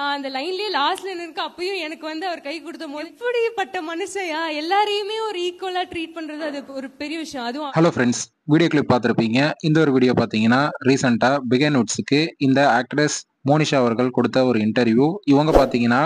நான் அந்த லைன்லயே லாஸ்ட்ல நிற்க அப்பயும் எனக்கு அவர் கை கொடுத்த போது இப்படிப்பட்ட மனுஷயா எல்லாரையுமே ஒரு ஈக்குவலா ட்ரீட் பண்றது அது ஒரு பெரிய விஷயம். அதுவும் ஹலோ ஃப்ரெண்ட்ஸ், வீடியோ கிளிப் பார்த்துருப்பீங்க. இந்த ஒரு வீடியோ பார்த்தீங்கன்னா ரீசெண்டாக பிகன் உட்ஸுக்கு இந்த ஆக்ட்ரஸ் மோனிஷா அவர்கள் கொடுத்த ஒரு இன்டர்வியூ. இவங்க பார்த்தீங்கன்னா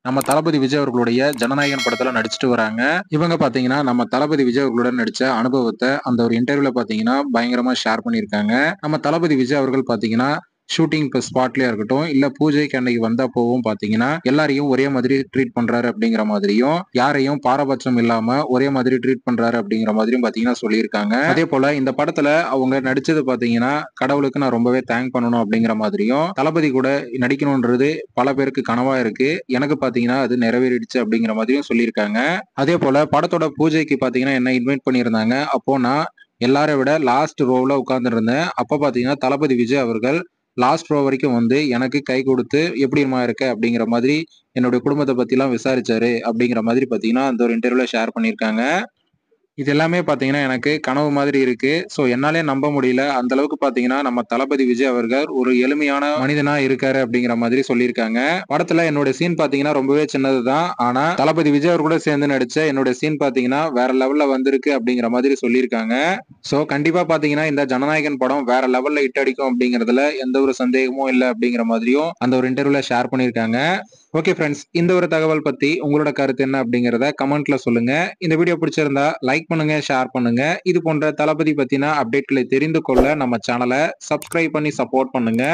நம்ம தளபதி விஜய் அவர்களுடைய ஜனநாயகன் படத்துல நடிச்சிட்டு வராங்க. இவங்க பாத்தீங்கன்னா நம்ம தளபதி விஜய் அவர்களுடன் நடிச்ச அனுபவத்தை அந்த ஒரு இன்டர்வியூல பாத்தீங்கன்னா பயங்கரமா ஷேர் பண்ணியிருக்காங்க. நம்ம தளபதி விஜய் அவர்கள் பாத்தீங்கன்னா ஷூட்டிங் ஸ்பாட்லயா இருக்கட்டும், இல்ல பூஜைக்கு அன்னைக்கு வந்தப்போவும் பாத்தீங்கன்னா எல்லாரையும் ஒரே மாதிரி ட்ரீட் பண்றாரு அப்படிங்கிற மாதிரியும், யாரையும் பாரபட்சம் இல்லாம ஒரே மாதிரி ட்ரீட் பண்றாரு அப்படிங்கிற மாதிரியும் பாத்தீங்கன்னா சொல்லியிருக்காங்க. அதே போல இந்த படத்துல அவங்க நடிச்சது பாத்தீங்கன்னா கடவுளுக்கு நான் ரொம்பவே தேங்க் பண்ணணும் அப்படிங்கிற மாதிரியும், தளபதி கூட நடிக்கணும்ன்றது பல பேருக்கு கனவா இருக்கு, எனக்கு பாத்தீங்கன்னா அது நிறைவேறிடுச்சு அப்படிங்கிற மாதிரியும் சொல்லியிருக்காங்க. அதே போல படத்தோட பூஜைக்கு பாத்தீங்கன்னா என்ன இன்வைட் பண்ணியிருந்தாங்க. அப்போ நான் எல்லாரை விட லாஸ்ட் ரோவ்ல உட்கார்ந்து இருந்தேன். அப்ப பாத்தீங்கன்னா தளபதி விஜய் அவர்கள் லாஸ்ட் ரோ வரைக்கும் எனக்கு கை கொடுத்து எப்படிமா இருக்க அப்படிங்கிற மாதிரி என்னுடைய குடும்பத்தை பத்தி எல்லாம் விசாரிச்சாரு அப்படிங்கிற மாதிரி பாத்தீங்கன்னா அந்த ஒரு இன்டர்வியூல ஷேர் பண்ணியிருக்காங்க. இது எல்லாமே பாத்தீங்கன்னா எனக்கு கனவு மாதிரி இருக்கு. சோ என்னாலே நம்ப முடியல. அந்த அளவுக்கு பாத்தீங்கன்னா நம்ம தளபதி விஜய் அவர்கள் ஒரு எளிமையான மனிதனா இருக்காரு அப்படிங்கிற மாதிரி சொல்லியிருக்காங்க. படத்துல என்னோட சீன் பாத்தீங்கன்னா ரொம்பவே சின்னதுதான். ஆனா தளபதி விஜய் அவர் கூட சேர்ந்து நடிச்ச என்னோட சீன் பாத்தீங்கன்னா வேற லெவல்ல வந்திருக்கு அப்படிங்கிற மாதிரி சொல்லியிருக்காங்க. சோ கண்டிப்பா பாத்தீங்கன்னா இந்த ஜனநாயகன் படம் வேற லெவல்ல ஹிட் அடிக்கும் அப்படிங்கறதுல எந்த ஒரு சந்தேகமும் இல்லை அப்படிங்கிற மாதிரியும் அந்த ஒரு இன்டர்வியூல ஷேர் பண்ணியிருக்காங்க. ஓகே ஃப்ரெண்ட்ஸ், இந்த ஒரு தகவல் பத்தி உங்களோட கருத்து என்ன அப்படிங்கறத கமெண்ட்ல சொல்லுங்க. இந்த வீடியோ பிடிச்சிருந்தா லைக் பண்ணுங்க, ஷேர் பண்ணுங்க. இது போன்ற தளபதி பத்தின அப்டேட்களை தெரிந்து கொள்ள நம்ம சேனலை சப்ஸ்கிரைப் பண்ணி சப்போர்ட் பண்ணுங்க.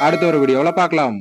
அடுத்த ஒரு வீடியோல பார்க்கலாம்.